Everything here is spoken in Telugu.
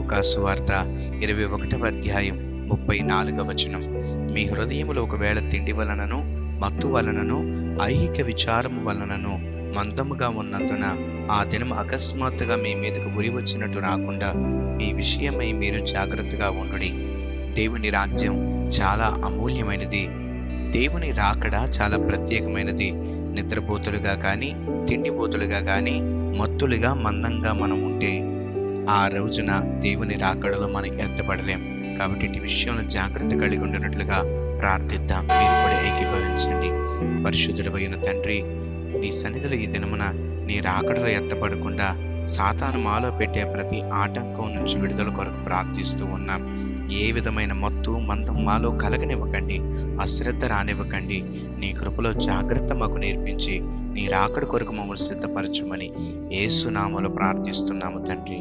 లూకాసు వార్త 21వ అధ్యాయం 34వ వచనం. మీ హృదయములో ఒకవేళ తిండి వలనను మత్తు వలనను ఐహిక విచారము వలనను మందముగా ఉన్నందున ఆ దినం అకస్మాత్తుగా మీ మీదకు ఉరి వచ్చినట్టు రాకుండా మీ విషయమై మీరు జాగ్రత్తగా ఉండుడి. దేవుని రాజ్యం చాలా అమూల్యమైనది. దేవుని రాకడ చాలా ప్రత్యేకమైనది. నిద్రపోతులుగా కానీ, తిండిపోతులుగా కానీ, మత్తులుగా మందంగా మనం ఉంటే ఆ రోజున దేవుని రాకడలో మనం ఎత్తపడలేం. కాబట్టి ఈ విషయంలో జాగ్రత్త కలిగి ఉండినట్లుగా ప్రార్థిద్దాం. మీరు కూడా ఏకీభవించండి. పరిశుద్ధుడైన తండ్రి, నీ సన్నిధిలో ఈ దినమున నీ రాకడలో ఎత్తపడకుండా సాతాను మాలో పెట్టే ప్రతి ఆటంకం నుంచి విడుదల కొరకు ప్రార్థిస్తూ ఉన్నాం. ఏ విధమైన మత్తు మందం మాలో కలగనివ్వకండి, అశ్రద్ధ రానివ్వకండి. నీ కృపలో జాగ్రత్త మాకు నేర్పించి నీ రాకడ కొరకు మమ్మల్ని సిద్ధపరచమని యేసు నామములో ప్రార్థిస్తున్నాము తండ్రి.